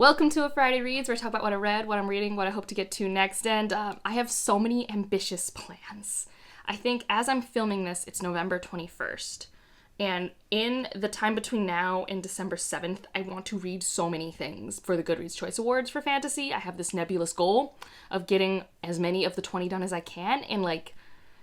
Welcome to A Friday Reads, where I talk about what I read, what I'm reading, what I hope to get to next, and I have so many ambitious plans. I think as I'm filming this, it's November 21st, and in the time between now and December 7th, I want to read so many things for the Goodreads Choice Awards for fantasy. I have this nebulous goal of getting as many of the 20 done as I can, and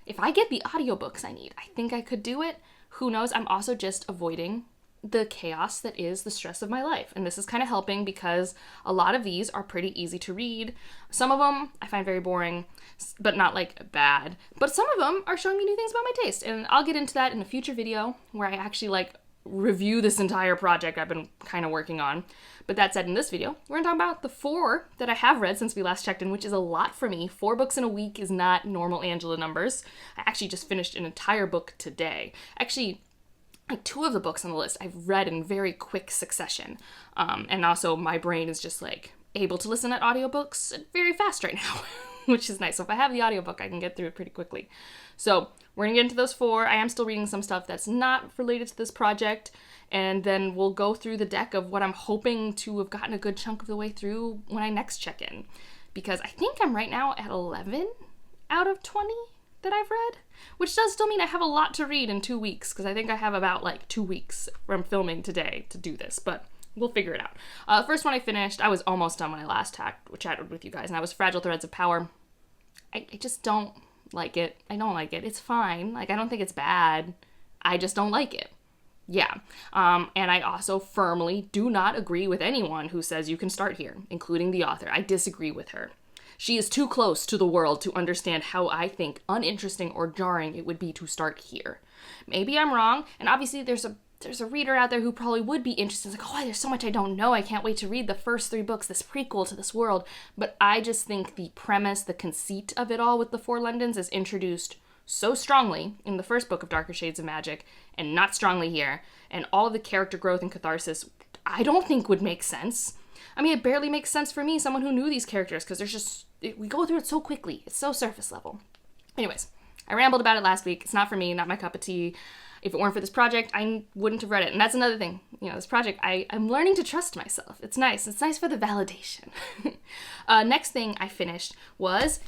if I get the audiobooks I need, I think I could do it. Who knows? I'm also just avoiding the chaos that is the stress of my life. And this is kind of helping because a lot of these are pretty easy to read. Some of them I find very boring, but not bad. But some of them are showing me new things about my taste. And I'll get into that in a future video where I actually review this entire project I've been kind of working on. But that said, in this video, we're gonna talk about the 4 that I have read since we last checked in, which is a lot for me. 4 books in a week is not normal Angela numbers. I actually just finished an entire book today. Actually, 2 of the books on the list I've read in very quick succession. And also my brain is just able to listen at audiobooks very fast right now, which is nice. So if I have the audiobook, I can get through it pretty quickly. So we're gonna get into those 4. I am still reading some stuff that's not related to this project. And then we'll go through the deck of what I'm hoping to have gotten a good chunk of the way through when I next check in. Because I think I'm right now at 11 out of 20 that I've read, which does still mean I have a lot to read in 2 weeks, because I think I have about 2 weeks from filming today to do this, but we'll figure it out. First one I finished, I was almost done when I last chatted with you guys, and that was Fragile Threads of Power. I just don't like it. I don't like it. It's fine. I don't think it's bad. I just don't like it. Yeah. And I also firmly do not agree with anyone who says you can start here, including the author. I disagree with her. She is too close to the world to understand how I think uninteresting or jarring it would be to start here. Maybe I'm wrong, and obviously there's a reader out there who probably would be interested. It's oh, there's so much I don't know. I can't wait to read the first 3 books, this prequel to this world. But I just think the premise, the conceit of it all with the 4 Londons is introduced so strongly in the first book of Darker Shades of Magic, and not strongly here. And all of the character growth and catharsis, I don't think would make sense. I mean, it barely makes sense for me, someone who knew these characters, because we go through it so quickly. It's so surface level. Anyways, I rambled about it last week. It's not for me, not my cup of tea. If it weren't for this project, I wouldn't have read it. And that's another thing. This project, I'm learning to trust myself. It's nice. It's nice for the validation. Next thing I finished was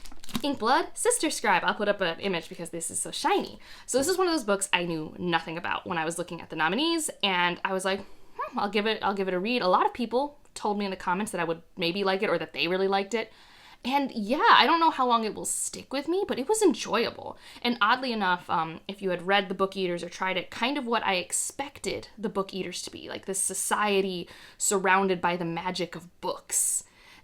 Inkblood, Sister Scribe. I'll put up an image because this is so shiny. So this is one of those books I knew nothing about when I was looking at the nominees, and I was like, I'll give it a read. A lot of people told me in the comments that I would maybe like it or that they really liked it. And yeah, I don't know how long it will stick with me, but it was enjoyable. And oddly enough, if you had read The Book Eaters or tried it, kind of what I expected The Book Eaters to be, this society surrounded by the magic of books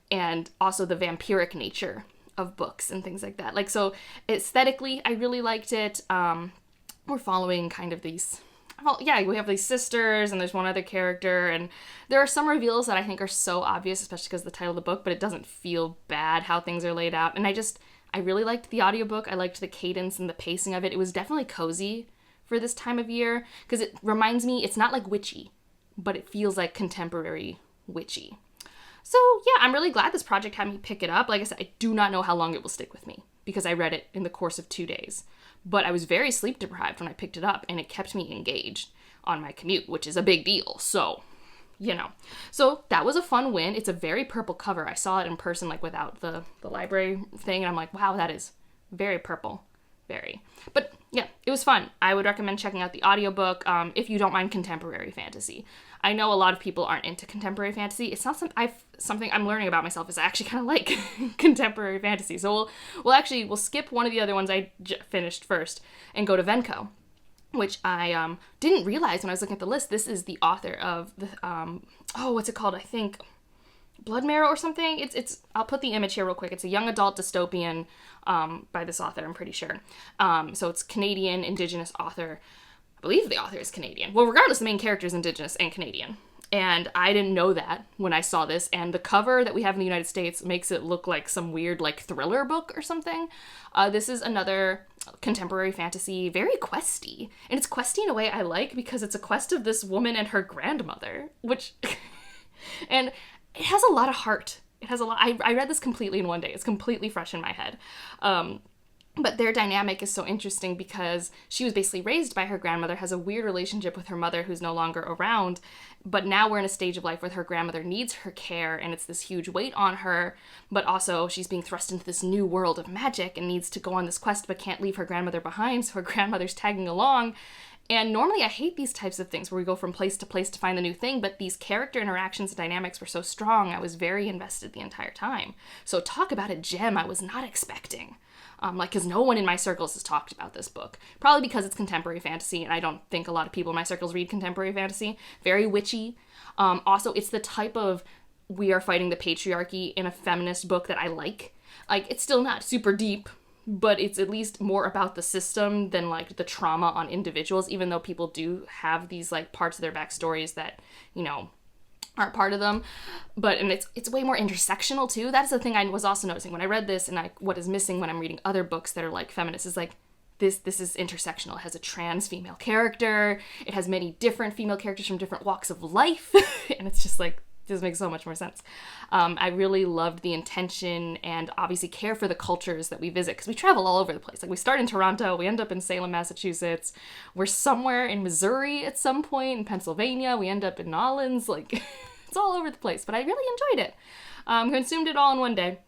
and also the vampiric nature of books and things like that. So aesthetically, I really liked it. We're following kind of these... Well, yeah, we have these sisters, and there's one other character, and there are some reveals that I think are so obvious, especially because of the title of the book, but it doesn't feel bad how things are laid out. And I really liked the audiobook. I liked the cadence and the pacing of it. It was definitely cozy for this time of year, because it reminds me, it's not witchy, but it feels like contemporary witchy. So yeah, I'm really glad this project had me pick it up. Like I said, I do not know how long it will stick with me, because I read it in the course of 2 days. But I was very sleep deprived when I picked it up, and it kept me engaged on my commute, which is a big deal. So, So that was a fun win. It's a very purple cover. I saw it in person, without the library thing, and I'm like, wow, that is very purple. Very. But yeah, it was fun. I would recommend checking out the audiobook if you don't mind contemporary fantasy. I know a lot of people aren't into contemporary fantasy. It's not something I'm learning about myself is I actually kind of like contemporary fantasy. So we'll skip one of the other ones I finished first and go to Venco, which I didn't realize when I was looking at the list. This is the author of the what's it called? I think Blood Marrow or something. It's I'll put the image here real quick. It's a young adult dystopian by this author, I'm pretty sure. So it's Canadian Indigenous author. I believe the author is Canadian. Well, regardless, the main character is Indigenous and Canadian. And I didn't know that when I saw this. And the cover that we have in the United States makes it look like some weird, thriller book or something. This is another contemporary fantasy, very questy. And it's questy in a way I like, because it's a quest of this woman and her grandmother, which... and it has a lot of heart. It has a lot... I read this completely in one day. It's completely fresh in my head. But their dynamic is so interesting because she was basically raised by her grandmother, has a weird relationship with her mother who's no longer around, but now we're in a stage of life where her grandmother needs her care and it's this huge weight on her, but also she's being thrust into this new world of magic and needs to go on this quest but can't leave her grandmother behind, so her grandmother's tagging along. And normally I hate these types of things where we go from place to place to find the new thing, but these character interactions and dynamics were so strong, I was very invested the entire time. So talk about a gem I was not expecting. Because no one in my circles has talked about this book. Probably because it's contemporary fantasy, and I don't think a lot of people in my circles read contemporary fantasy. Very witchy. Also, it's the type of we are fighting the patriarchy in a feminist book that I like. Like, it's still not super deep, but it's at least more about the system than, like, the trauma on individuals, even though people do have these, like, parts of their backstories that, you know, aren't part of them, and it's way more intersectional too. That's the thing I was also noticing when I read this, and what is missing when I'm reading other books that are like feminist is like this is intersectional. It has a trans female character, it has many different female characters from different walks of life, and it's just like, this makes so much more sense. I really loved the intention and obviously care for the cultures that we visit, because we travel all over the place. Like, we start in Toronto, we end up in Salem, Massachusetts, we're somewhere in Missouri at some point, in Pennsylvania, we end up in Nolens, like, it's all over the place, but I really enjoyed it. Consumed it all in one day.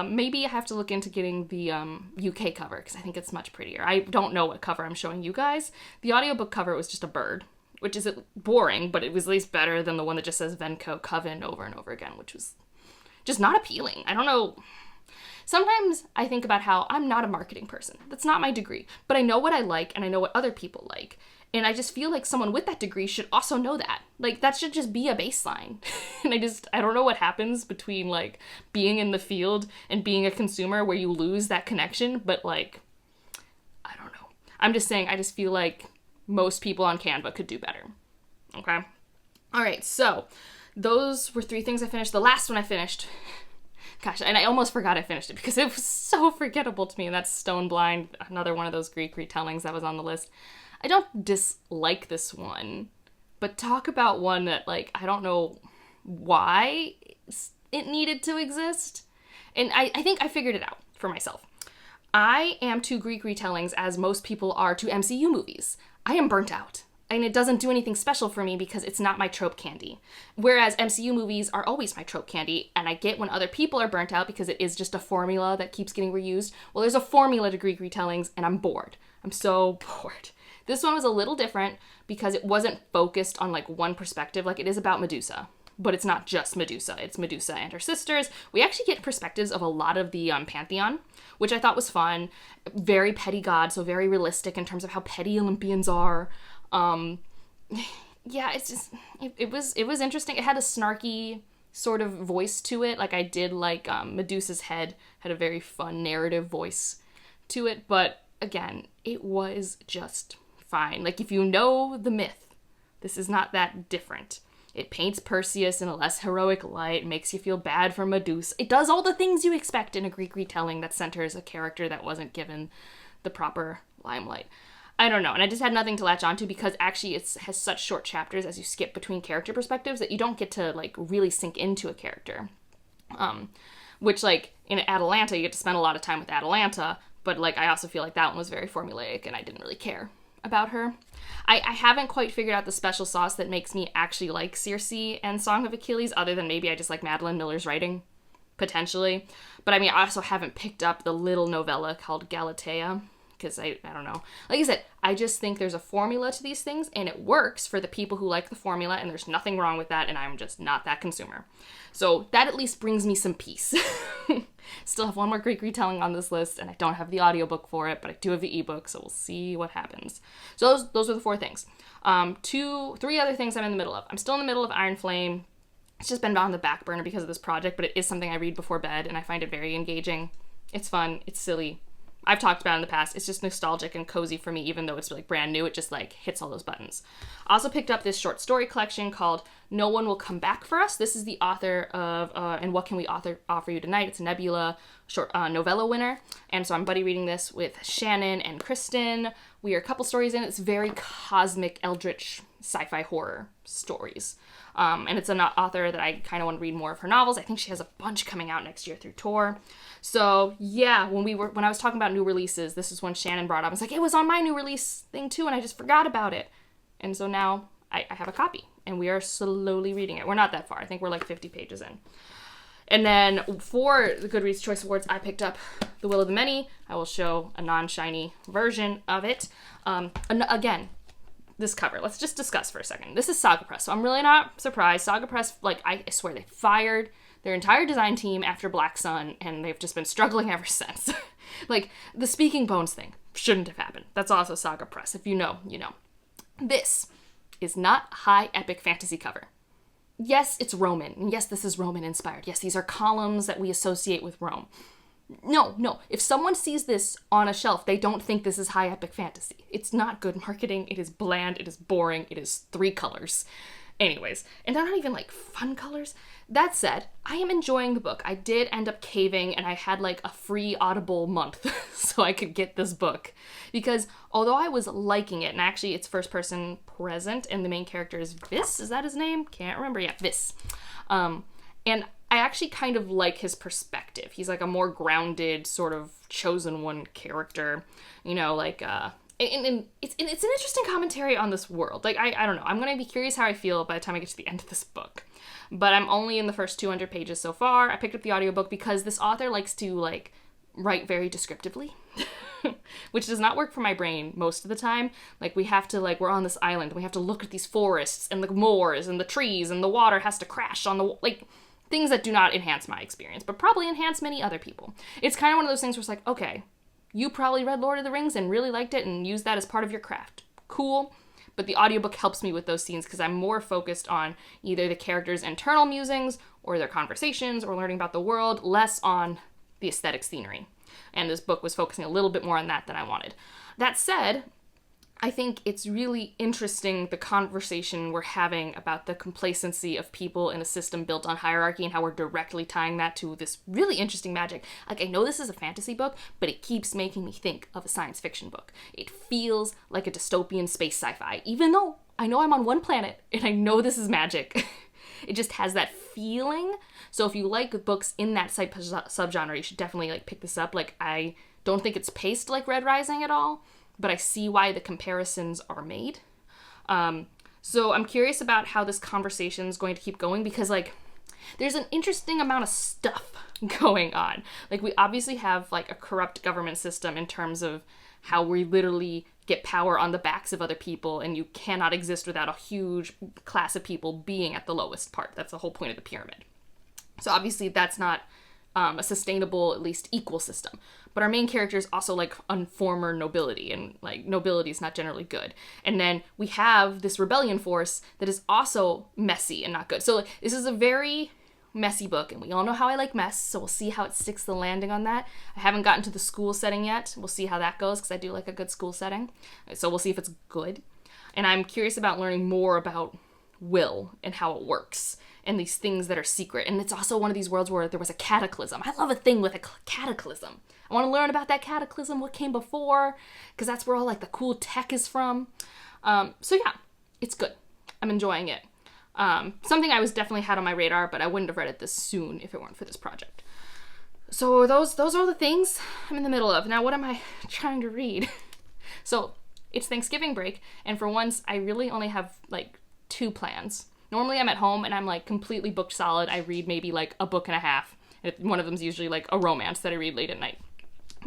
Maybe I have to look into getting the UK cover, because I think it's much prettier. I don't know what cover I'm showing you guys. The audiobook cover was just a bird, which is boring, but it was at least better than the one that just says Venco Coven over and over again, which was just not appealing. I don't know. Sometimes I think about how I'm not a marketing person. That's not my degree. But I know what I like, and I know what other people like. And I just feel like someone with that degree should also know that. Like, that should just be a baseline. And I don't know what happens between, like, being in the field and being a consumer where you lose that connection, but, like, I don't know. I'm just saying, I just feel like most people on Canva could do better. Okay? All right, so those were 3 things I finished. The last one I finished, gosh, and I almost forgot I finished it because it was so forgettable to me, and that's Stone Blind, another one of those Greek retellings that was on the list. I don't dislike this one, but talk about one that, like, I don't know why it needed to exist. And I think I figured it out for myself. I am to Greek retellings as most people are to MCU movies. I am burnt out. And it doesn't do anything special for me because it's not my trope candy. Whereas MCU movies are always my trope candy, and I get when other people are burnt out because it is just a formula that keeps getting reused. Well, there's a formula to Greek retellings, and I'm bored. I'm so bored. This one was a little different because it wasn't focused on, like, one perspective. Like, it is about Medusa, but it's not just Medusa. It's Medusa and her sisters. We actually get perspectives of a lot of the pantheon, which I thought was fun. Very petty god, so very realistic in terms of how petty Olympians are. Yeah, it's just, it was interesting. It had a snarky sort of voice to it. Like, I did like Medusa's head had a very fun narrative voice to it, but again, it was just fine. Like, if you know the myth, this is not that different. It paints Perseus in a less heroic light, makes you feel bad for Medusa. It does all the things you expect in a Greek retelling that centers a character that wasn't given the proper limelight. I don't know, and I just had nothing to latch onto because actually it has such short chapters as you skip between character perspectives that you don't get to, like, really sink into a character. Which, like, in Atalanta, you get to spend a lot of time with Atalanta, but, like, I also feel like that one was very formulaic and I didn't really care about her. I haven't quite figured out the special sauce that makes me actually like Circe and Song of Achilles, other than maybe I just like Madeline Miller's writing, potentially. But I mean, I also haven't picked up the little novella called Galatea, because I don't know. Like I said, I just think there's a formula to these things, and it works for the people who like the formula, and there's nothing wrong with that, and I'm just not that consumer. So that at least brings me some peace. Still have one more Greek retelling on this list, and I don't have the audiobook for it, but I do have the ebook, so we'll see what happens. So those are the 4 things. 3 other things I'm in the middle of. I'm still in the middle of Iron Flame. It's just been on the back burner because of this project, but it is something I read before bed, and I find it very engaging. It's fun. It's silly. I've talked about it in the past. It's just nostalgic and cozy for me, even though it's, like, brand new. It just, like, hits all those buttons. I also picked up this short story collection called No One Will Come Back for Us. This is the author of And What Can We Offer You Tonight? It's a Nebula short novella winner. And so I'm buddy reading this with Shannon and Kristen. We are a couple stories in. It's very cosmic, eldritch, sci-fi horror stories. And it's an author that I kind of want to read more of her novels. I think she has a bunch coming out next year through Tor. So yeah, when I was talking about new releases, this is when Shannon brought up. I was like, it was on my new release thing too, and I just forgot about it. And so now I have a copy, and we are slowly reading it. We're not that far. I think we're like 50 pages in. And then for the Goodreads Choice Awards, I picked up The Will of the Many. I will show a non-shiny version of it. And again, this cover. Let's just discuss for a second. This is Saga Press, so I'm really not surprised. Saga Press, like, I swear, they fired their entire design team after Black Sun, and they've just been struggling ever since. Like, the Speaking Bones thing shouldn't have happened. That's also Saga Press. If you know, you know. This is not high epic fantasy cover. Yes, it's Roman, and yes, this is Roman inspired. Yes, these are columns that we associate with Rome. No. If someone sees this on a shelf, they don't think this is high epic fantasy. It's not good marketing. It is bland. It is boring. It is 3 colors. Anyways, and they're not even like fun colors. That said, I am enjoying the book. I did end up caving, and I had like a free Audible month so I could get this book. Because although I was liking it, and actually it's first person present, and the main character is Vis, is that his name? Can't remember. Yeah, Vis. And I actually kind of like his perspective. He's like a more grounded, sort of chosen one character, you know, like, and it's an interesting commentary on this world. Like, I don't know. I'm going to be curious how I feel by the time I get to the end of this book. But I'm only in the first 200 pages so far. I picked up the audiobook because this author likes to, like, write very descriptively, which does not work for my brain most of the time. Like, we have to, like, we're on this island, and we have to look at these forests and the moors and the trees, and the water has to crash on the, like, things that do not enhance my experience, but probably enhance many other people. It's kind of one of those things where it's like, okay, you probably read Lord of the Rings and really liked it and used that as part of your craft. Cool. But the audiobook helps me with those scenes because I'm more focused on either the characters' internal musings or their conversations or learning about the world, less on the aesthetic scenery. And this book was focusing a little bit more on that than I wanted. That said, I think it's really interesting the conversation we're having about the complacency of people in a system built on hierarchy and how we're directly tying that to this really interesting magic. Like, I know this is a fantasy book, but it keeps making me think of a science fiction book. It feels like a dystopian space sci-fi, even though I know I'm on one planet and I know this is magic. It just has that feeling. So if you like books in that subgenre, you should definitely, like, pick this up. Like, I don't think it's paced like Red Rising at all, but I see why the comparisons are made. So I'm curious about how this conversation is going to keep going because, like, there's an interesting amount of stuff going on. Like, we obviously have, like, a corrupt government system in terms of how we literally get power on the backs of other people, and you cannot exist without a huge class of people being at the lowest part. That's the whole point of the pyramid. So obviously that's not a sustainable, at least equal system. But our main character is also, like, on former nobility, and, like, nobility is not generally good. And then we have this rebellion force that is also messy and not good. So, like, this is a very messy book, and we all know how I like mess, so we'll see how it sticks the landing on that. I haven't gotten to the school setting yet. We'll see how that goes, because I do like a good school setting. So we'll see if it's good. And I'm curious about learning more about will and how it works, and these things that are secret. And it's also one of these worlds where there was a cataclysm. I love a thing with a cataclysm. I want to learn about that cataclysm, what came before, because that's where all, like, the cool tech is from. So yeah, it's good. I'm enjoying it. Something I was definitely had on my radar, but I wouldn't have read it this soon if it weren't for this project. So those are the things I'm in the middle of. Now, what am I trying to read? So it's Thanksgiving break, and for once, I really only have, like, 2 plans. Normally I'm at home and I'm, like, completely booked solid. I read maybe, like, a book and a half. One of them's usually, like, a romance that I read late at night.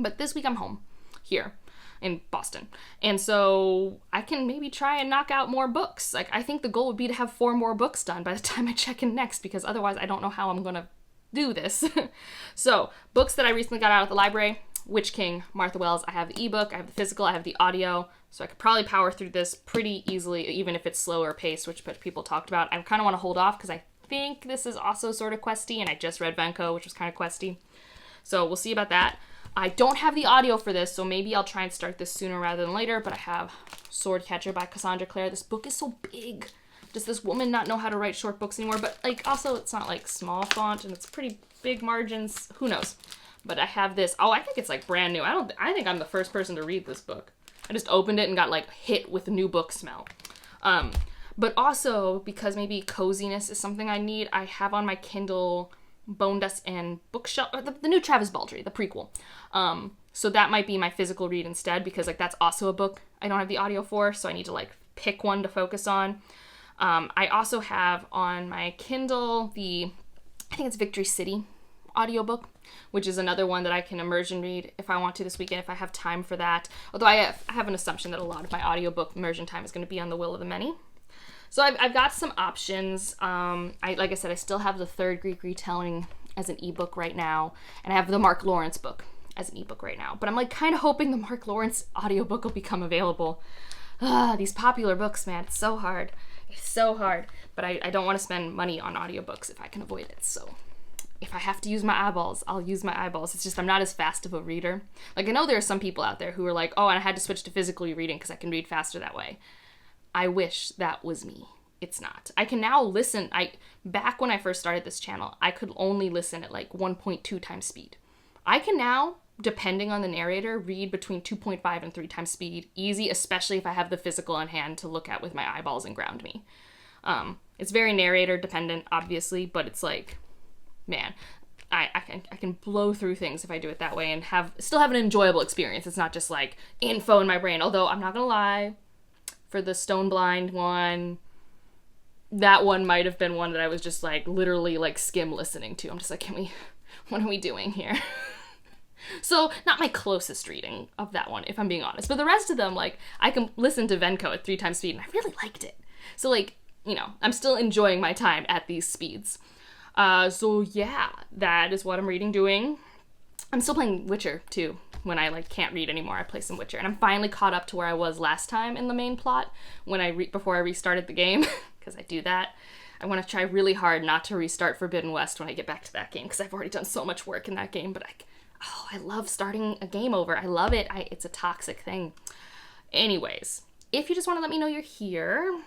But this week I'm home here in Boston. And so I can maybe try and knock out more books. Like, I think the goal would be to have 4 more books done by the time I check in next, because otherwise I don't know how I'm going to do this. So, books that I recently got out of the library: Witch King, Martha Wells. I have the ebook, I have the physical, I have the audio. So I could probably power through this pretty easily, even if it's slower paced, which people talked about. I kind of want to hold off because I think this is also sort of questy, and I just read Venco, which was kind of questy. So we'll see about that. I don't have the audio for this, so maybe I'll try and start this sooner rather than later, but I have Swordcatcher by Cassandra Clare. This book is so big. does this woman not know how to write short books anymore? But like, also it's not like small font and it's pretty big margins. Who knows? But I have this. Oh, I think it's like brand new. I think I'm the first person to read this book. I just opened it and got like hit with the new book smell. But also because maybe coziness is something I need, I have on my Kindle Bone Dust and Bookshelf, or the new Travis Baldree, the prequel. So that might be my physical read instead, because like that's also a book I don't have the audio for, so I need to like pick one to focus on. I also have on my Kindle I think it's Victory City audiobook, which is another one that I can immersion read if I want to this weekend, if I have time for that. Although I have an assumption that a lot of my audiobook immersion time is going to be on The Will of the Many. So I've got some options. Like I said, I still have the third Greek retelling as an ebook right now, and I have the Mark Lawrence book as an ebook right now. But I'm like kind of hoping the Mark Lawrence audiobook will become available. These popular books, man, it's so hard. It's so hard. But I don't want to spend money on audiobooks if I can avoid it. So if I have to use my eyeballs, I'll use my eyeballs. It's just I'm not as fast of a reader. Like, I know there are some people out there who are like, oh, and I had to switch to physically reading because I can read faster that way. I wish that was me. It's not. I can now listen. Back when I first started this channel, I could only listen at like 1.2 times speed. I can now, depending on the narrator, read between 2.5 and 3 times speed. Easy, especially if I have the physical on hand to look at with my eyeballs and ground me. It's very narrator dependent, obviously, but it's like, man, I can blow through things if I do it that way and still have an enjoyable experience. It's not just like info in my brain. Although I'm not gonna lie, for the Stone Blind one, that one might have been one that I was just like literally like skim listening to. I'm just like, what are we doing here? So not my closest reading of that one, if I'm being honest. But the rest of them, like, I can listen to Venco at 3 times speed and I really liked it. So like, I'm still enjoying my time at these speeds. So yeah, that is what I'm doing. I'm still playing Witcher too. When I like can't read anymore, I play some Witcher, and I'm finally caught up to where I was last time in the main plot before I restarted the game, because I do that. I want to try really hard not to restart Forbidden West when I get back to that game, because I've already done so much work in that game. But I love starting a game over. I love it. It's a toxic thing. Anyways, if you just want to let me know you're here,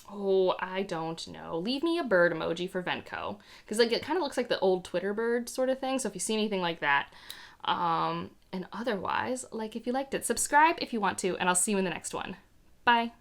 I don't know, leave me a bird emoji for Venco, because like it kind of looks like the old Twitter bird sort of thing. So if you see anything like that, and otherwise, like if you liked it, subscribe if you want to, and I'll see you in the next one. Bye.